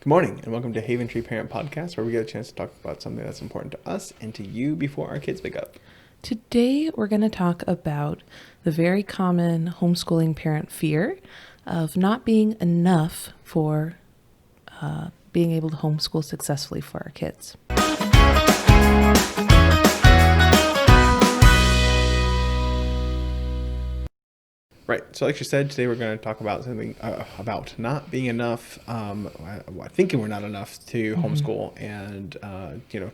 Good morning, and welcome to Haventree Parent Podcast, where we get a chance to talk about something that's important to us and to you before our kids wake up. Today, we're going to talk about the very common homeschooling parent fear of not being enough for being able to homeschool successfully for our kids. Right. So like you said, today we're going to talk about something about not being enough, thinking we're not enough to homeschool and,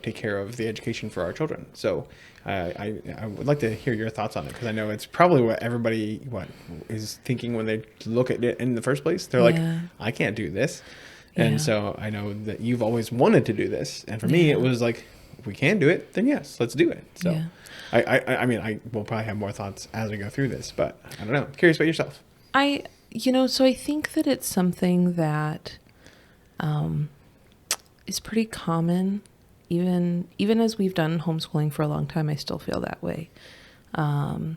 take care of the education for our children. So I would like to hear your thoughts on it, because I know it's probably what everybody is thinking when they look at it in the first place. They're like, I can't do this. And so I know that you've always wanted to do this. And for me, it was like, if we can do it, then yes, let's do it. So I mean, I will probably have more thoughts as we go through this, but I don't know. I'm curious about yourself. So I think that it's something that is pretty common. Even as we've done homeschooling for a long time, I still feel that way. And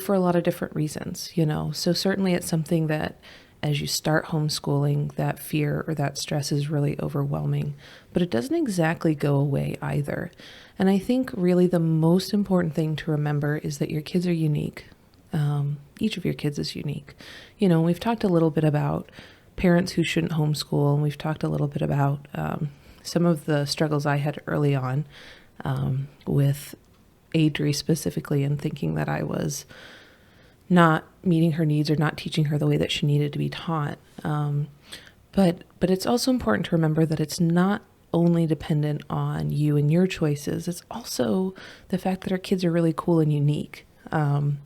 for a lot of different reasons, So certainly it's something that as you start homeschooling, that fear or that stress is really overwhelming, but it doesn't exactly go away either. And I think really the most important thing to remember is that your kids are unique. Each of your kids is unique. We've talked a little bit about parents who shouldn't homeschool, and we've talked a little bit about some of the struggles I had early on with Adri specifically, and thinking that I was not meeting her needs or not teaching her the way that she needed to be taught. But it's also important to remember that it's not only dependent on you and your choices. It's also the fact that our kids are really cool and unique. And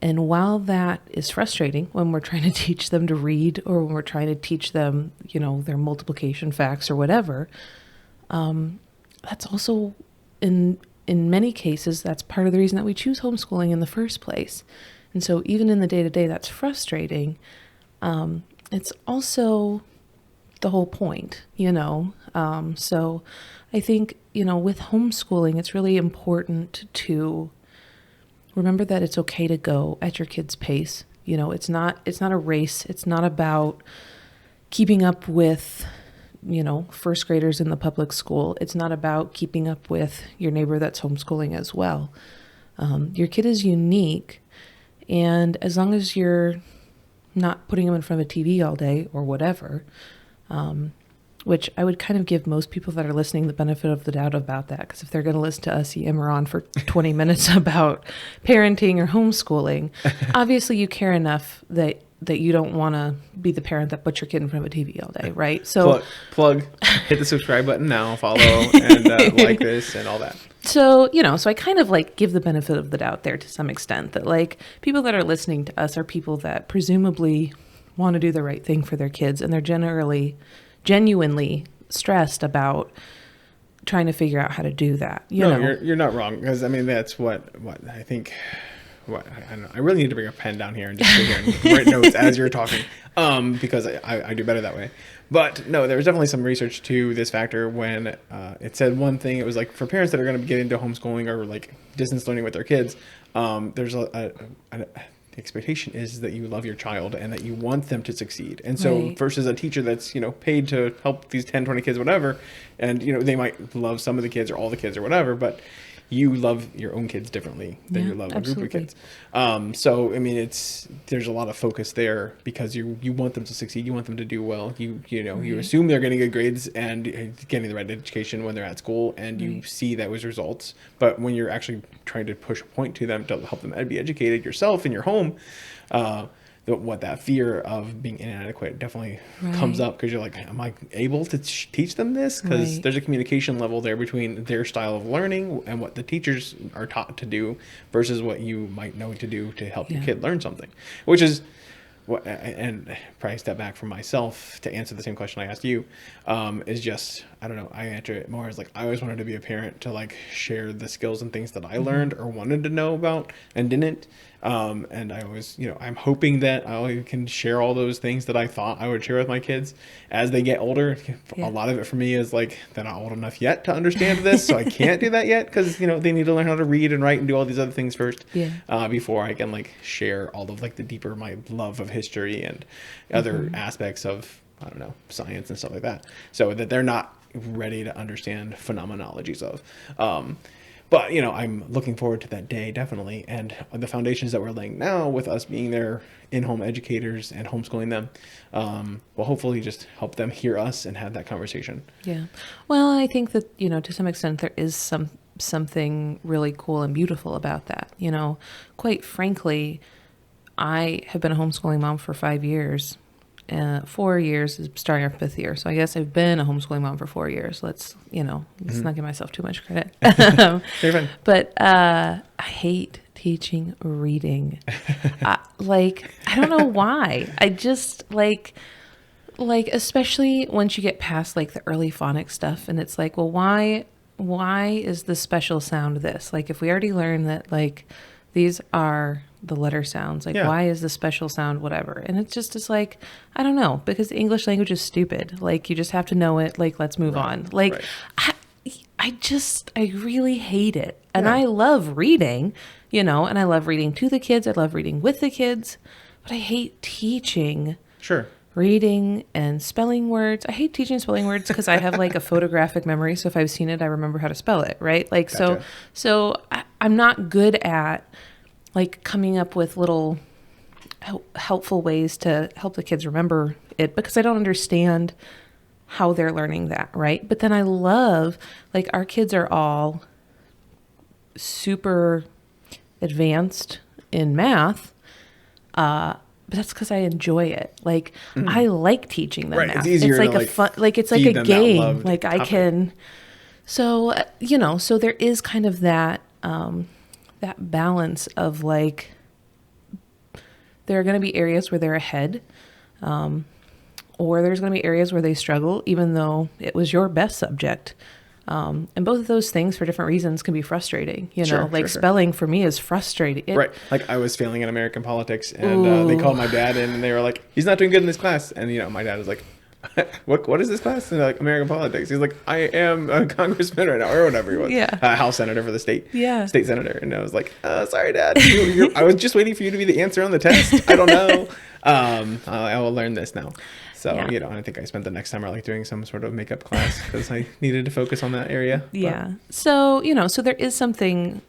while that is frustrating when we're trying to teach them to read, or when we're trying to teach them, their multiplication facts or whatever, that's also in many cases, that's part of the reason that we choose homeschooling in the first place. And so even in the day-to-day that's frustrating, it's also the whole point, So I think, with homeschooling, it's really important to remember that it's okay to go at your kid's pace. It's not a race. It's not about keeping up with, first graders in the public school. It's not about keeping up with your neighbor that's homeschooling as well. Your kid is unique. And as long as you're not putting them in front of a TV all day or whatever, which I would kind of give most people that are listening the benefit of the doubt about that, because if they're going to listen to us yammer on for 20 minutes about parenting or homeschooling, obviously you care enough that you don't want to be the parent that puts your kid in front of a TV all day, right? So plug, hit the subscribe button now, follow, and like this and all that. So, so I kind of give the benefit of the doubt there to some extent, that people that are listening to us are people that presumably want to do the right thing for their kids, and they're genuinely stressed about trying to figure out how to do that. You're not wrong, because that's what I think. I don't know. I really need to bring a pen down here and just sit here and write notes as you're talking, because I do better that way. But no, there was definitely some research to this factor when it said one thing. It was for parents that are going to get into homeschooling or distance learning with their kids. There's the expectation is that you love your child and that you want them to succeed. And so versus a teacher that's, paid to help these 10, 20 kids, whatever, and, they might love some of the kids or all the kids or whatever, but you love your own kids differently than you love a group of kids. So, there's a lot of focus there because you want them to succeed. You want them to do well. You assume they're getting good grades and getting the right education when they're at school, and you see those results. But when you're actually trying to push a point to them to help them be educated yourself in your home, that fear of being inadequate definitely comes up, because you're like, am I able to teach them this? Because there's a communication level there between their style of learning and what the teachers are taught to do versus what you might know to do to help your kid learn something, which is what, and probably step back from myself to answer the same question I asked you, is just, I don't know, I answer it more as I always wanted to be a parent to share the skills and things that I learned or wanted to know about and didn't. And I always, I'm hoping that I can share all those things that I thought I would share with my kids as they get older. A lot of it for me is they're not old enough yet to understand this, so I can't do that yet, because, they need to learn how to read and write and do all these other things first, before I can share all of the deeper, my love of history and other aspects of I don't know, science and stuff like that. So that they're not ready to understand phenomenologies of. But, you know, I'm looking forward to that day, definitely. And the foundations that we're laying now with us being their in-home educators and homeschooling them, will hopefully just help them hear us and have that conversation. Yeah. Well, I think that, you know, to some extent there is something really cool and beautiful about that. You know, quite frankly, I have been a homeschooling mom for 5 years. 4 years is starting our 5th year. So I guess I've been a homeschooling mom for 4 years. Let's not give myself too much credit. You're fine. But I hate teaching reading. I don't know why. I just like, especially once you get past like the early phonics stuff and it's like, well, why is the special sound this? Like if we already learned that like these are the letter sounds, like why is the special sound whatever? And it's like, I don't know, because the English language is stupid. Like you just have to know it. Like, let's move on. Like I really hate it. And I love reading, you know, and I love reading to the kids. I love reading with the kids, but I hate teaching. Sure. Reading and spelling words. I hate teaching spelling words because I have like a photographic memory. So if I've seen it, I remember how to spell it. Right. Like, Gotcha. so I'm not good at like coming up with little helpful ways to help the kids remember it because I don't understand how they're learning that, right? But then I love, like our kids are all super advanced in math, but that's because I enjoy it. Like I like teaching them math. It's easier like to, a fun, like it's like a game. Like I topic. can, so you know, so there is kind of that that balance of like, there are going to be areas where they're ahead, or there's going to be areas where they struggle, even though it was your best subject. And both of those things for different reasons can be frustrating, you know, like spelling for me is frustrating. Right. Like I was failing in American politics and they called my dad in and they were like, he's not doing good in this class. And, you know, my dad was like, what is this class? And they're like, American politics. He's like, I am a congressman right now, or whatever he was. House senator for the state. State senator. And I was like, sorry, Dad. I was just waiting for you to be the answer on the test. I don't know. I will learn this now. So, you know, I think I spent the next summer like doing some sort of makeup class because I needed to focus on that area. Yeah. So, you know, so there is something,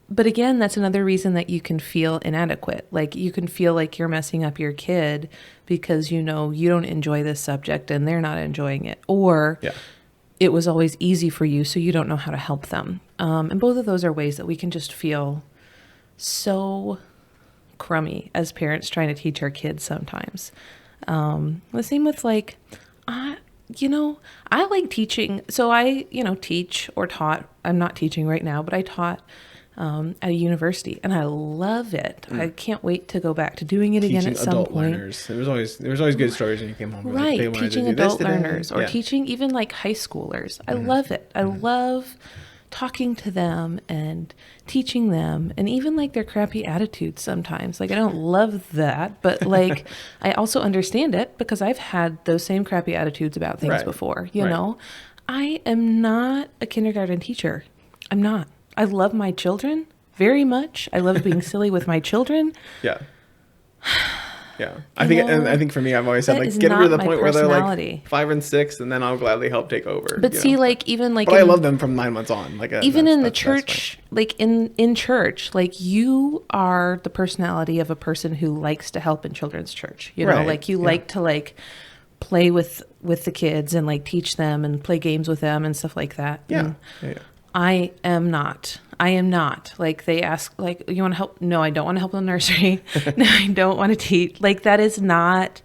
but again, that's another reason that you can feel inadequate. Like you can feel like you're messing up your kid because, you know, you don't enjoy this subject and they're not enjoying it. Or it was always easy for you, so you don't know how to help them. And both of those are ways that we can just feel so crummy as parents trying to teach our kids sometimes. The same with like, you know, I like teaching. So I, you know, teach or taught. I'm not teaching right now, but I taught at a university and I love it. I can't wait to go back to doing it again at some point. Learners. There was always good stories when you came home. Right. Like, teaching adult learners or teaching even like high schoolers. I love it. I love talking to them and teaching them and even like their crappy attitudes sometimes. Like I don't love that, but like I also understand it because I've had those same crappy attitudes about things before, you know. I am not a kindergarten teacher. I'm not. I love my children very much. I love being silly with my children. Yeah. I think for me, I've always said like get them to the point where they're like 5 and 6, and then I'll gladly help take over. But see, like even like, but I love them from 9 months on. Like even in the church, like in church, like you are the personality of a person who likes to help in children's church. You know, like you like to like play with the kids and like teach them and play games with them and stuff like that. I am not. Like they ask, like, you want to help? No, I don't want to help in the nursery. No, I don't want to teach. Like that is not.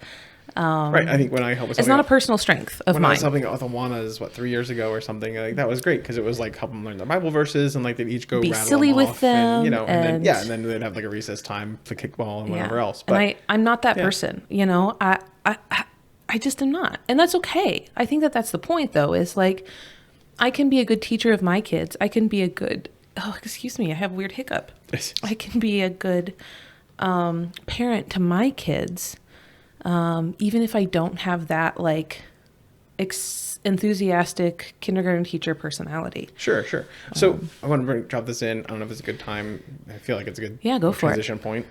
I think when I help with it's not a personal strength of mine. When I was helping out with Awanas, 3 years ago or something, like that was great because it was like help them learn their Bible verses and like they'd each go be rattle silly them with off them, and, you know, and then they'd have like a recess time for kickball and whatever else. But and I'm not that person. You know, I just am not, and that's okay. I think that's the point, though, is like I can be a good teacher of my kids. I can be a good. Oh, excuse me, I have a weird hiccup. I can be a good parent to my kids, even if I don't have that like enthusiastic kindergarten teacher personality. Sure. So I want to drop this in. I don't know if it's a good time. I feel like it's a good go for transition point.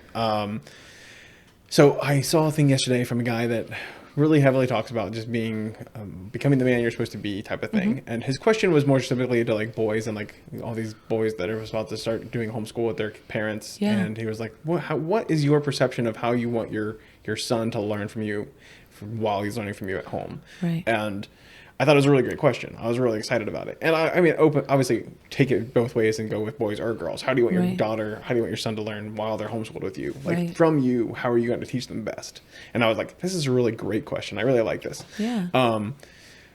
So I saw a thing yesterday from a guy that really heavily talks about just being, becoming the man you're supposed to be type of thing. And his question was more specifically to like boys and like all these boys that are about to start doing homeschool with their parents. Yeah. And he was like, what is your perception of how you want your son to learn from you while he's learning from you at home? Right. And I thought it was a really great question. I was really excited about it. And I mean, obviously take it both ways and go with boys or girls. How do you want your daughter, how do you want your son to learn while they're homeschooled with you? Like from you, how are you going to teach them best? And I was like, this is a really great question. I really like this. Yeah.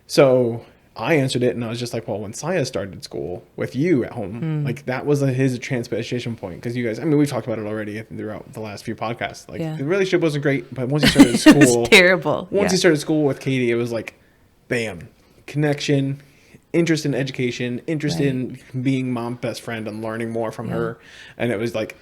So I answered it and I was just like, well, when Saya started school with you at home, like that was his transition point. Cause you guys, I mean, we've talked about it already throughout the last few podcasts. Like the relationship wasn't great, but once he started school, it was terrible. Once he started school with Katie, it was like, bam, connection, interest in education, interest in being mom's best friend and learning more from her. And it was like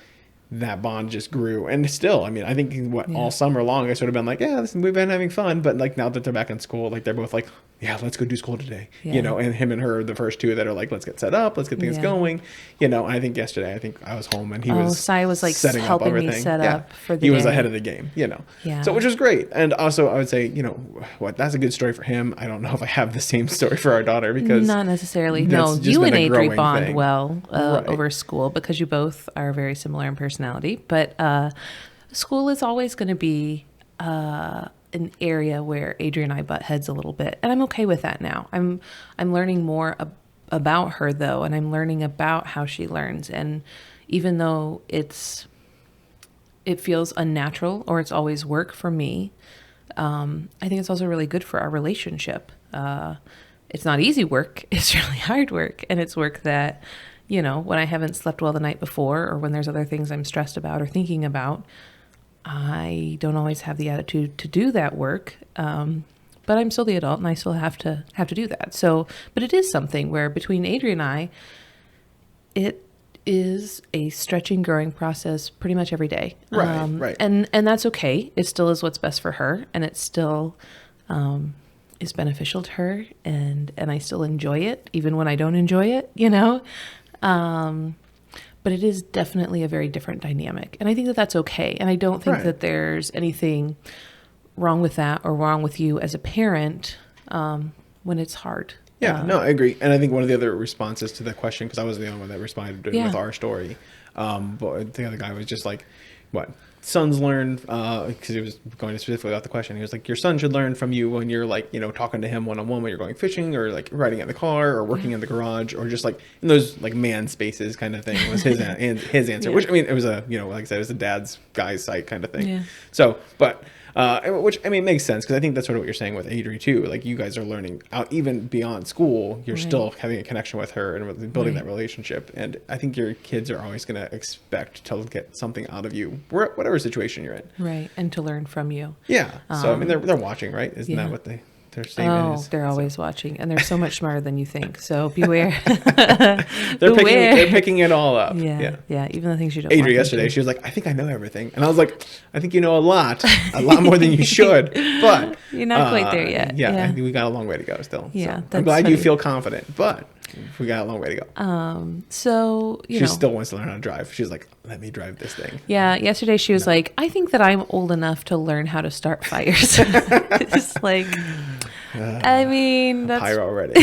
that bond just grew. And still, I mean, I think all summer long, I sort of been like, we've been having fun. But like now that they're back in school, like they're both like, yeah, let's go do school today. You know, and him and her are the first two that are like, let's get set up, let's get things going. You know, and I think yesterday, I was home and he was Sai was like setting helping up everything. me set up for the He was day. ahead of the game, you know. Yeah. So which was great. And also I would say, you know, that's a good story for him. I don't know if I have the same story for our daughter because not necessarily. No, you and Adri bond well over school because you both are very similar in personality. But school is always going to be an area where Adri and I butt heads a little bit, and I'm okay with that now. I'm learning more about her though, and I'm learning about how she learns. And even though it feels unnatural or it's always work for me, I think it's also really good for our relationship. It's not easy work; it's really hard work, and it's work that, you know, when I haven't slept well the night before, or when there's other things I'm stressed about or thinking about, I don't always have the attitude to do that work. But I'm still the adult and I still have to do that. So, but it is something where between Adri and I, it is a stretching, growing process pretty much every day. Right. And that's okay. It still is what's best for her, and it still is beneficial to her, and I still enjoy it even when I don't enjoy it, you know. But it is definitely a very different dynamic. And I think that that's okay. And I don't think that there's anything wrong with that or wrong with you as a parent when it's hard. Yeah, no, I agree. And I think one of the other responses to the question, because I was the only one that responded with our story, but the other guy was just like, what? Sons learn, because he was going specifically about the question. He was like, your son should learn from you when you're like, you know, talking to him one-on-one when you're going fishing or like riding in the car or working in the garage or just like in those like man spaces kind of thing was his answer, which I mean, it was a, you know, like I said, it was a dad's guy's site kind of thing. Yeah. So, but which I mean makes sense because I think that's sort of what you're saying with Adri too. Like you guys are learning out even beyond school. You're still having a connection with her and building that relationship. And I think your kids are always going to expect to get something out of you, whatever situation you're in. Right, and to learn from you. Yeah. So I mean they're watching, right? Isn't that what their statement is? They're always watching, and they're so much smarter than you think. So beware. They're picking it all up. Yeah. Even the things you don't. Adri yesterday, she was like, "I think I know everything," and I was like, "I think you know a lot more than you should, but you're not quite there yet." Yeah, I think we got a long way to go still. Yeah, so I'm glad you feel confident, but we got a long way to go. So she still wants to learn how to drive. She's like, "Let me drive this thing." Yeah, yesterday she was like, "I think that I'm old enough to learn how to start fires." It's like, I mean, that's pyro already.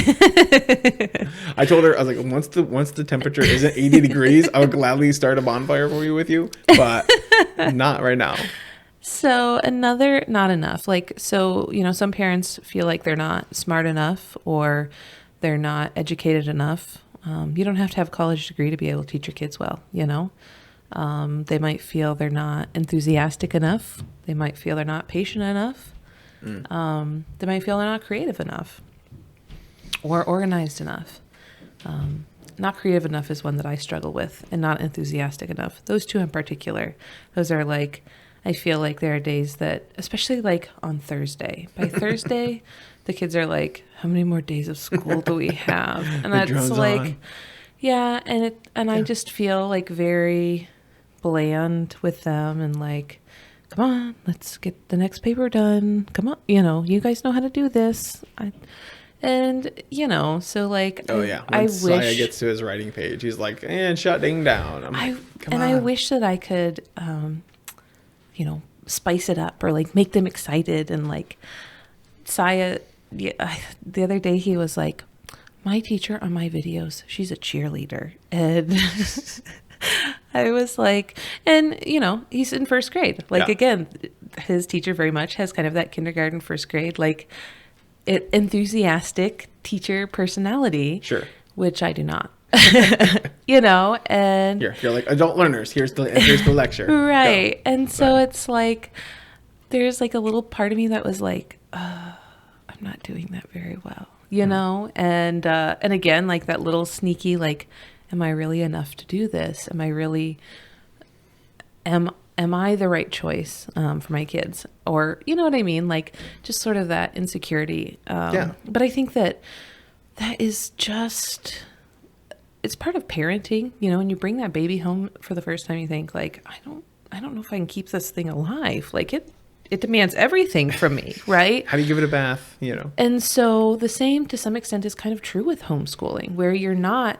I told her, I was like, once the temperature isn't 80 degrees, I would gladly start a bonfire for you with you, but not right now. So not enough. Like, so, you know, some parents feel like they're not smart enough or they're not educated enough. You don't have to have a college degree to be able to teach your kids well, you know. They might feel they're not enthusiastic enough. They might feel they're not patient enough. They might feel they're not creative enough or organized enough. Not creative enough is one that I struggle with, and not enthusiastic enough. Those two in particular, those are like, I feel like there are days that, especially like on Thursday, by Thursday, the kids are like, how many more days of school do we have? And that's like, on. Yeah. And I just feel like very bland with them and like, come on, let's get the next paper done. Come on, you know, you guys know how to do this. And, you know, so like, oh yeah, when Saya gets to his writing page, he's like, and shutting down. I'm like, come on. I wish that I could, you know, spice it up or like make them excited. And like Saya, the other day he was like, my teacher on my videos, she's a cheerleader. And I was like, and you know, he's in first grade. Like, Yeah. again, his teacher very much has kind of that kindergarten, first grade, like enthusiastic teacher personality. Sure. Which I do not. You know, and You're like, adult learners, here's the lecture. right. Go. And so But- it's like, there's like a little part of me that was like, I'm not doing that very well, you know? And again, like that little sneaky, like, am I really enough to do this? Am I the right choice for my kids? Or, you know what I mean? Like just sort of that insecurity. Yeah. But I think that is just, it's part of parenting, you know, when you bring that baby home for the first time, you think like, I don't know if I can keep this thing alive. Like it demands everything from me, right? How do you give it a bath, you know? And so the same to some extent is kind of true with homeschooling, where you're not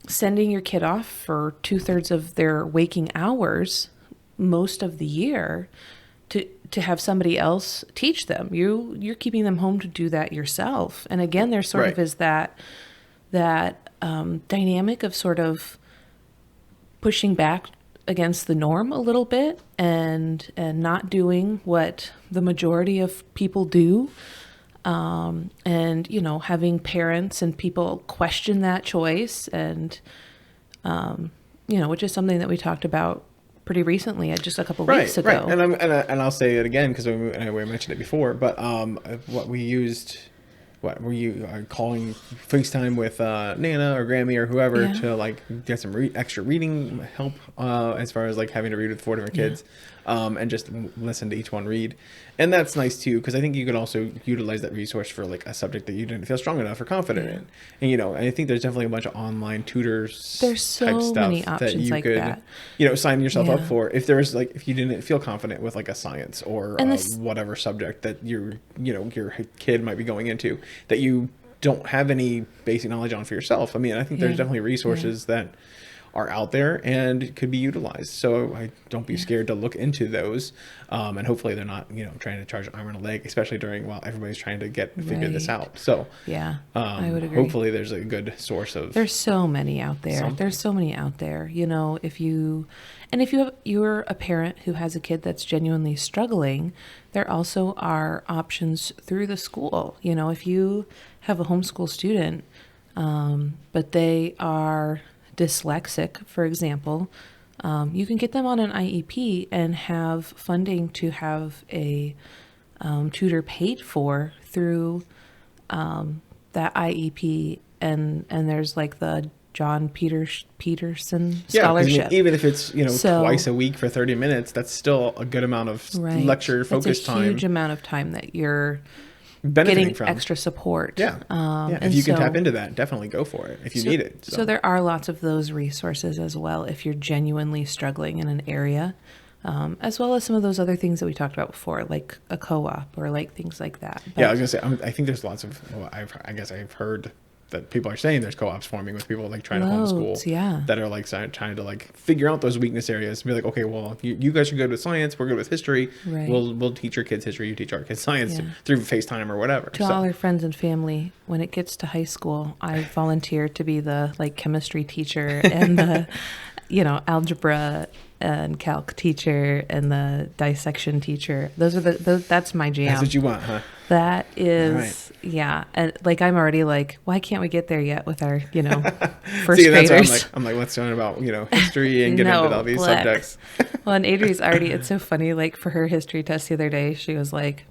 sending your kid off for 2/3 of their waking hours most of the year to have somebody else teach them. You're keeping them home to do that yourself. And again, there sort of is that dynamic of sort of pushing back against the norm a little bit and not doing what the majority of people do. And, you know, having parents and people question that choice and, you know, which is something that we talked about pretty recently, just a couple weeks ago. Right. And I, I'll say it again because we mentioned it before, but what we used, were you calling FaceTime with Nana or Grammy or whoever to like get some extra reading help as far as like having to read with 4 different kids and just listen to each one read. And that's nice too, because I think you could also utilize that resource for like a subject that you didn't feel strong enough or confident in. And, you know, I think there's definitely a bunch of online tutors. There's so type stuff many options that you like could, that. you know, sign yourself up for. If there was like, if you didn't feel confident with like a science or whatever subject that your kid might be going into that you don't have any basic knowledge on for yourself. I mean, I think there's definitely resources that are out there and could be utilized. So I don't be scared to look into those. And hopefully they're not, you know, trying to charge an arm and a leg, especially while everybody's trying to figure this out. So I would agree. Hopefully there's a good source of. There's so many out there. There's so many out there. You know, if you're a parent who has a kid that's genuinely struggling, there also are options through the school. You know, if you have a homeschool student, but they are dyslexic, for example, you can get them on an IEP and have funding to have a tutor paid for through that IEP, and there's like the John Peterson scholarship. Even if it's, you know, twice a week for 30 minutes, that's still a good amount of lecture focus time. That's a huge amount of time that you're benefiting getting from extra support. If you can tap into that, definitely go for it if you need it. So there are lots of those resources as well if you're genuinely struggling in an area, as well as some of those other things that we talked about before, like a co-op or like things like that. But I was gonna say, I think there's lots of. Well, I've heard that people are saying there's co-ops forming with people like trying to homeschool that are like trying to like figure out those weakness areas and be like, okay, well, you guys are good with science, we're good with history. We'll teach your kids history, you teach our kids science through FaceTime or whatever. To all our friends and family, when it gets to high school, I volunteer to be the like chemistry teacher and the algebra and calc teacher and the dissection teacher. That's my jam. That's what you want, huh? That is, and like I'm already like, why can't we get there yet with our, first graders? I'm like, let's learn about history and get into all these subjects. Well, and Adri's already. It's so funny. Like for her history test the other day, she was like,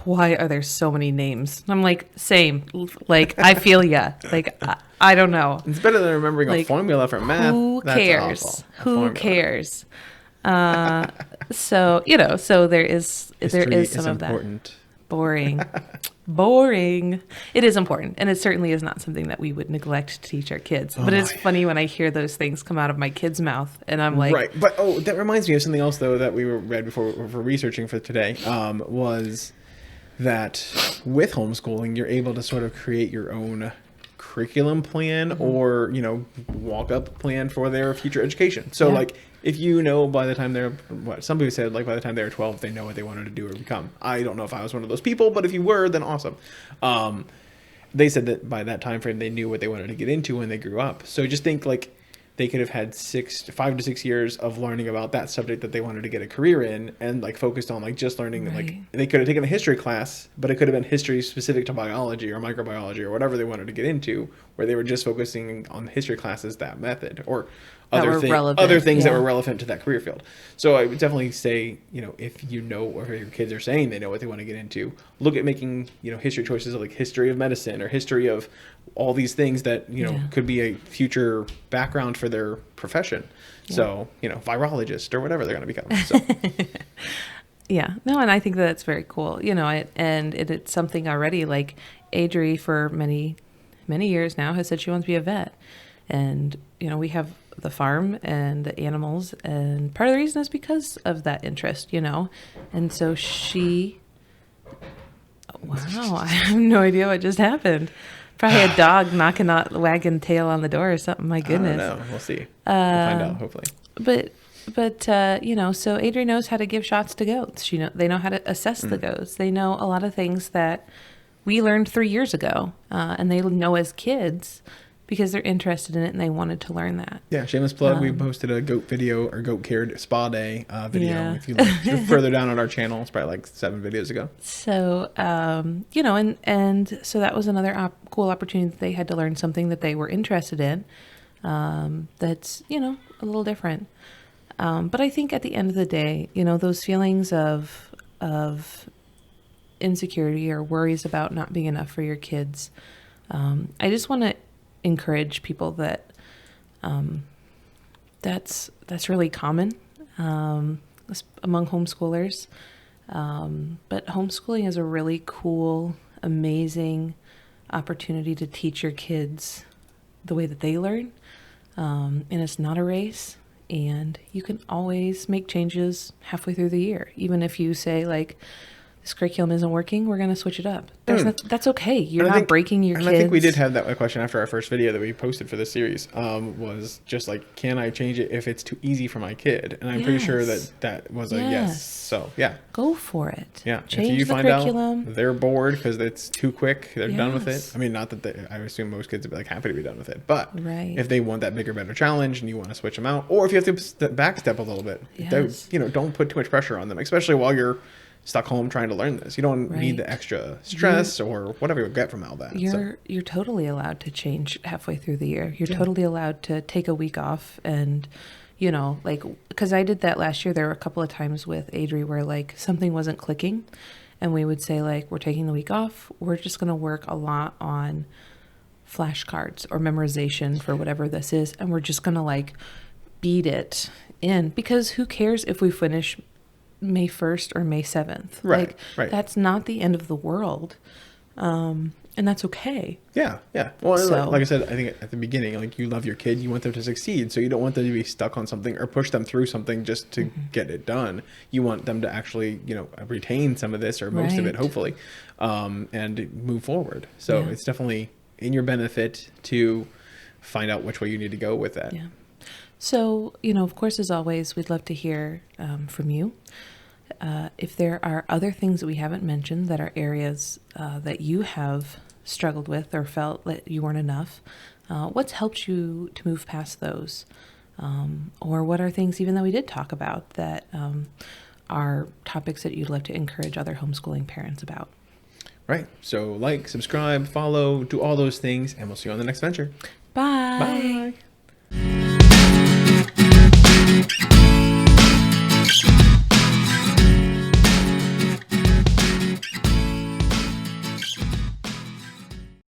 "Why are there so many names?" And I'm like, "Same. Like I feel ya. Like I don't know. It's better than remembering a formula for math. Who cares? Who cares?" So there is some of that. Boring. It is important, and it certainly is not something that we would neglect to teach our kids. But it's funny when I hear those things come out of my kid's mouth, and I'm like, right. But that reminds me of something else though that we read before for researching for today. Was that with homeschooling you're able to sort of create your own curriculum plan or, walk up plan for their future education. So like, if by the time they're, what some people said, like by the time they were 12, they know what they wanted to do or become. I don't know if I was one of those people, but if you were, then awesome. They said that by that time frame, they knew what they wanted to get into when they grew up. So just think like they could have had 5 to 6 years of learning about that subject that they wanted to get a career in, and like focused on like just learning, like they could have taken a history class, but it could have been history specific to biology or microbiology or whatever they wanted to get into, where they were just focusing on history classes, that method, or other things that were relevant to that career field. So I would definitely say, if or if your kids are saying they know what they want to get into, look at making, history choices of like history of medicine or history of all these things that, could be a future background for their profession. Yeah. So, virologist or whatever they're going to become. So. Yeah, no, and I think that's very cool, and it's something already like Adri for many, many years now has said she wants to be a vet. And, we have the farm and the animals, and part of the reason is because of that interest, and so wow, I have no idea what just happened. Probably a dog knocking out, wagging tail on the door or something. My goodness. I don't know. We'll see. We'll find out, hopefully. But so Adri knows how to give shots to goats. They know how to assess the goats. They know a lot of things that we learned 3 years ago, and they know as kids because they're interested in it and they wanted to learn that. Yeah, shameless plug. We posted a goat video or goat care spa day video. Yeah. If you look further down on our channel, it's probably like 7 videos ago. So, and so that was another cool opportunity that they had to learn something that they were interested in. That's, a little different. But I think at the end of the day, those feelings of insecurity or worries about not being enough for your kids, I just want to encourage people that that's really common among homeschoolers. But homeschooling is a really cool, amazing opportunity to teach your kids the way that they learn. And it's not a race. And you can always make changes halfway through the year. Even if you say, like, this curriculum isn't working, we're going to switch it up. That's okay. You're not breaking your kids. I think we did have that question after our first video that we posted for this series, was just like, can I change it if it's too easy for my kid? And I'm pretty sure that was a yes. So, yeah. Go for it. Yeah. Change if you the find curriculum. out they're bored because it's too quick, they're done with it. I mean, not that I assume most kids would be like happy to be done with it. But if they want that bigger, better challenge and you want to switch them out, or if you have to backstep a little bit, don't put too much pressure on them, especially while you're stuck home trying to learn this. You don't need the extra stress or whatever you'll get from all that. You're totally allowed to change halfway through the year. You're totally allowed to take a week off and, because I did that last year. There were a couple of times with Adri where like something wasn't clicking and we would say like, we're taking the week off. We're just going to work a lot on flashcards or memorization for whatever this is. And we're just going to like beat it in, because who cares if we finish May 1st or May 7th. Right. That's not the end of the world. And that's okay. Yeah. Well, like I said, I think at the beginning, like you love your kid, you want them to succeed. So you don't want them to be stuck on something or push them through something just to get it done. You want them to actually, retain some of this or most of it, hopefully, and move forward. So it's definitely in your benefit to find out which way you need to go with that. Yeah. So, of course, as always, we'd love to hear from you. If there are other things that we haven't mentioned that are areas that you have struggled with or felt that you weren't enough, what's helped you to move past those? Or what are things even that we did talk about that are topics that you'd love to encourage other homeschooling parents about? Right. So like, subscribe, follow, do all those things, and we'll see you on the next venture. Bye. Bye.